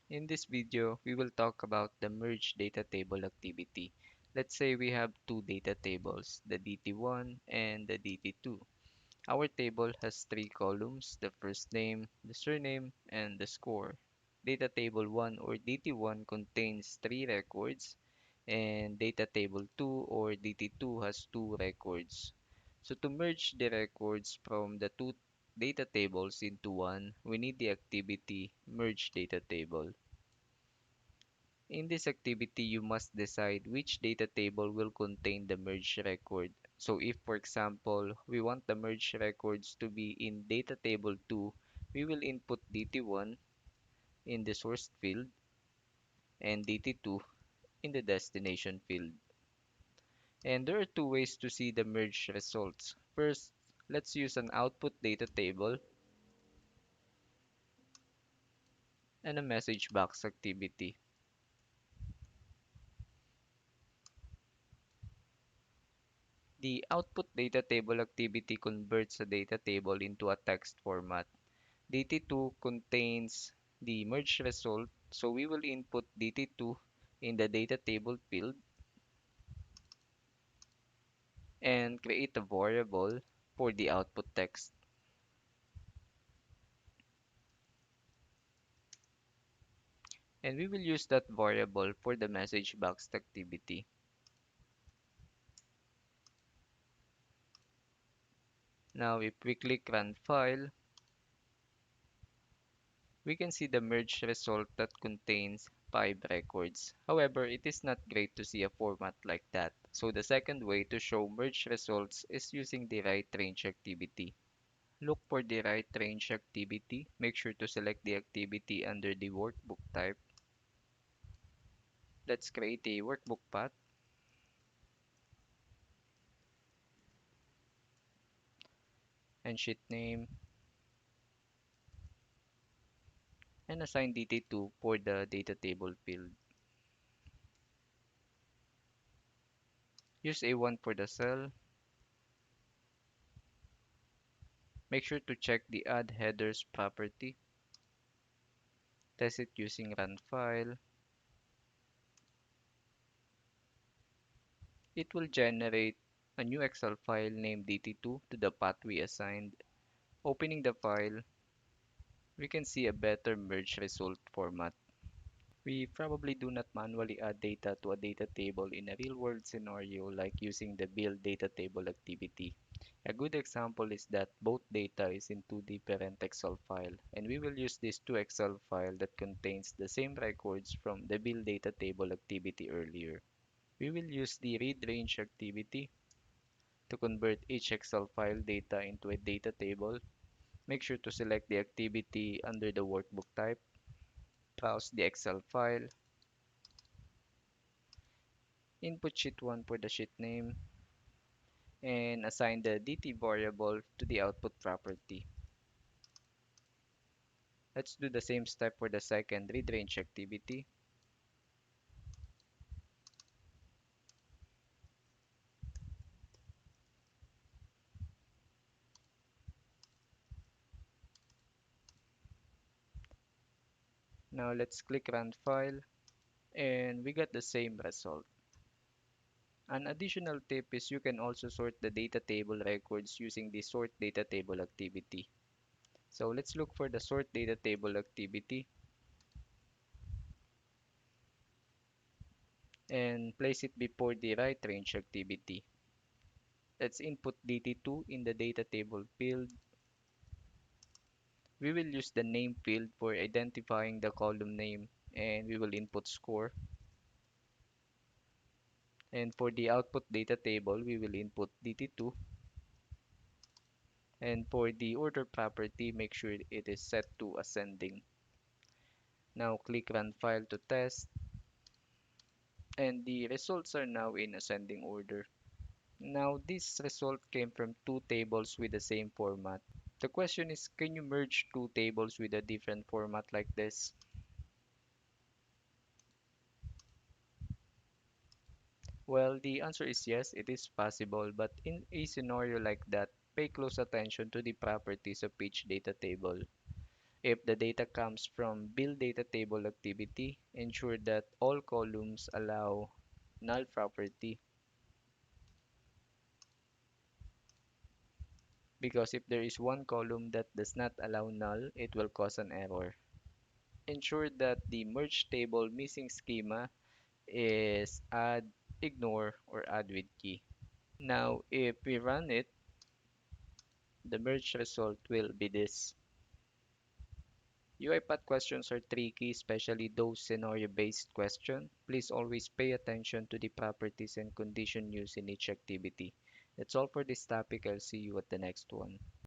In this video, we will talk about the merge data table activity. Let's say we have two data tables, the DT1 and the DT2. Our table has three columns, the first name, the surname, and the score. Data table 1 or DT1 contains three records, and data table 2 or DT2 has two records. So to merge the records from the two data tables into one, we need the activity merge data table. In this activity, you must decide which data table will contain the merged record. So if, for example, we want the merged records to be in data table 2, we will input DT1 in the source field and DT2 in the destination field. And there are two ways to see the merged results. First, let's use an output data table and a message box activity. The output data table activity converts a data table into a text format. DT2 contains the merged result, so we will input DT2 in the data table field and create a variable for the output text. And we will use that variable for the message box activity. Now, if we click Run File, we can see the merged result that contains 5 records. However, it is not great to see a format like that. So the second way to show merged results is using the right range activity. Look for the right range activity. Make sure to select the activity under the workbook type. Let's create a workbook path and sheet name and assign DT2 for the data table field. Use A1 for the cell. Make sure to check the add headers property. Test it using run file. It will generate a new Excel file named DT2 to the path we assigned. Opening the file, we can see a better merge result format. We probably do not manually add data to a data table in a real-world scenario like using the build data table activity. A good example is that both data is in two different Excel files, and we will use these two Excel files that contains the same records from the build data table activity earlier. We will use the read range activity to convert each Excel file data into a data table. Make sure to select the activity under the workbook type, browse the Excel file, input sheet 1 for the sheet name, and assign the DT variable to the output property. Let's do the same step for the second read range activity. Now let's click run file and we get the same result. An additional tip is you can also sort the data table records using the sort data table activity. So let's look for the sort data table activity and place it before the right range activity. Let's input DT2 in the data table field. We will use the name field for identifying the column name and we will input score. And for the output data table, we will input DT2. And for the order property, make sure it is set to ascending. Now click run file to test. And the results are now in ascending order. Now this result came from two tables with the same format. The question is, can you merge two tables with a different format like this? Well, the answer is yes, it is possible, but in a scenario like that, pay close attention to the properties of each data table. If the data comes from build data table activity, ensure that all columns allow null property because if there is one column that does not allow null, it will cause an error. Ensure that the merge table missing schema is add, ignore, or add with key. Now, if we run it, the merge result will be this. UiPath questions are tricky, especially those scenario-based questions. Please always pay attention to the properties and condition used in each activity. That's all for this topic. I'll see you at the next one.